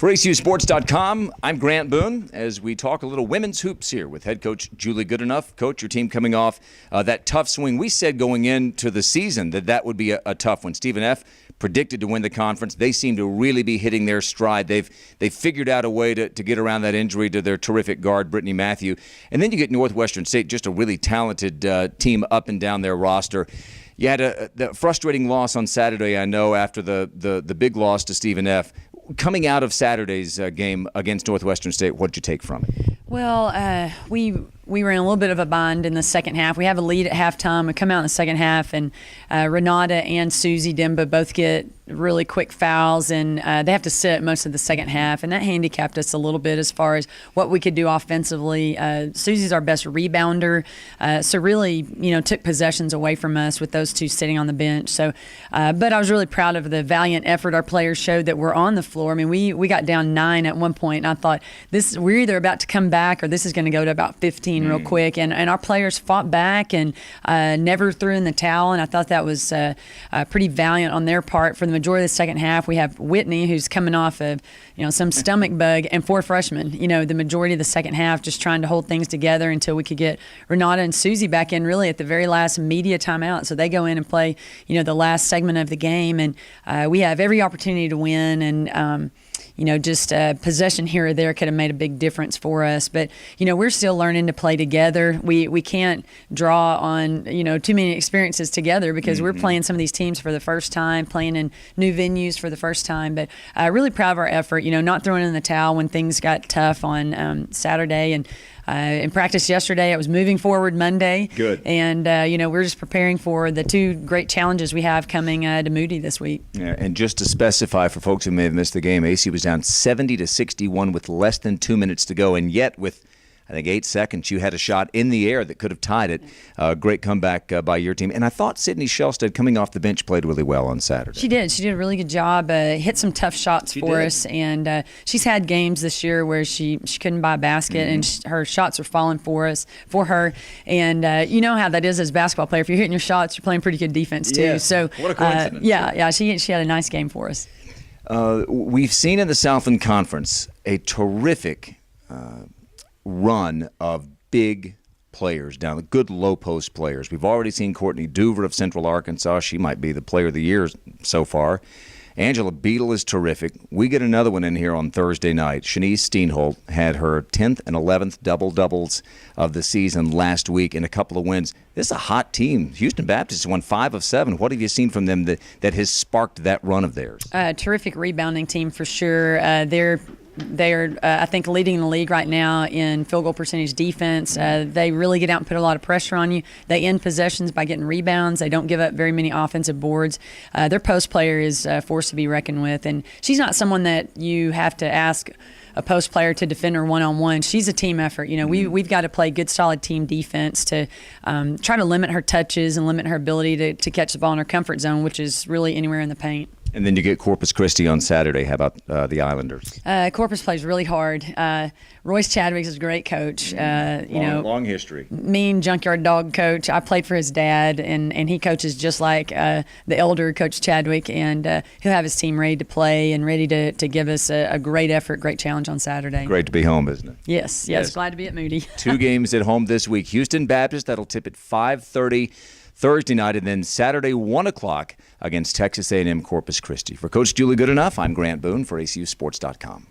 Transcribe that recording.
For ACUsports.com, I'm Grant Boone as we talk a little women's hoops here with head coach Julie Goodenough. Coach, your team coming off that tough swing. We said going into the season that would be a tough one. Stephen F. predicted to win the conference. They seem to really be hitting their stride. They've figured out a way to get around that injury to their terrific guard, Brittany Matthew. And then you get Northwestern State, just a really talented team up and down their roster. You had the frustrating loss on Saturday, I know, after the big loss to Stephen F. Coming out of Saturday's game against Northwestern State, what did you take from it? Well, we were in a little bit of a bind in the second half. We have a lead at halftime. We come out in the second half, and Renata and Susie Demba both get really quick fouls, and they have to sit most of the second half, and that handicapped us a little bit as far as what we could do offensively. Susie's our best rebounder, so really, took possessions away from us with those two sitting on the bench. So, but I was really proud of the valiant effort our players showed that were on the floor. I mean, we got down 9 at one point, and I thought we're either about to come back or this is going to go to about 15 real quick. And our players fought back and never threw in the towel, and I thought that was pretty valiant on their part. For the majority of the second half, we have Whitney, who's coming off of some stomach bug, and 4 freshmen. The majority of the second half just trying to hold things together until we could get Renata and Susie back in really at the very last media timeout. So they go in and play the last segment of the game, and we have every opportunity to win, and just possession here or there could have made a big difference for us. But, we're still learning to play together. We can't draw on, too many experiences together because we're playing some of these teams for the first time, playing in new venues for the first time. But really proud of our effort, not throwing in the towel when things got tough on Saturday. And in practice yesterday, I was moving forward Monday. Good. And, we're just preparing for the 2 great challenges we have coming to Moody this week. Yeah, and just to specify for folks who may have missed the game, AC was down 70-61 with less than 2 minutes to go, and yet with I think 8 seconds, you had a shot in the air that could have tied it. Great comeback by your team. And I thought Sydney Shellstead, coming off the bench, played really well on Saturday. She did. She did a really good job. Hit some tough shots for us. And she's had games this year where she couldn't buy a basket, and her shots were falling for her. And you know how that is as a basketball player. If you're hitting your shots, you're playing pretty good defense, too. Yes. So, what a coincidence. She had a nice game for us. We've seen in the Southland Conference a terrific run of big players down, the good low-post players. We've already seen Courtney Doover of Central Arkansas. She might be the player of the year so far. Angela Beadle is terrific. We get another one in here on Thursday night. Shanice Steenholt had her 10th and 11th double-doubles of the season last week in a couple of wins. This is a hot team. Houston Baptist won 5 of 7. What have you seen from them that has sparked that run of theirs? Terrific rebounding team for sure. They're I think, leading the league right now in field goal percentage defense. They really get out and put a lot of pressure on you. They end possessions by getting rebounds. They don't give up very many offensive boards. Their post player is a force to be reckoned with. And she's not someone that you have to ask a post player to defend her one-on-one. She's a team effort. We've got to play good, solid team defense to try to limit her touches and limit her ability to catch the ball in her comfort zone, which is really anywhere in the paint. And then you get Corpus Christi on Saturday. How about the Islanders? Corpus plays really hard. Royce Chadwick is a great coach. Long history. Mean junkyard dog coach. I played for his dad, and he coaches just like the elder Coach Chadwick, and he'll have his team ready to play and ready to give us a great effort, great challenge on Saturday. Great to be home, isn't it? Yes. Glad to be at Moody. 2 games at home this week. Houston Baptist, that'll tip at 5:30 Thursday night, and then Saturday 1 o'clock against Texas A&M Corpus Christi. For Coach Julie Goodenough, I'm Grant Boone for ACUsports.com.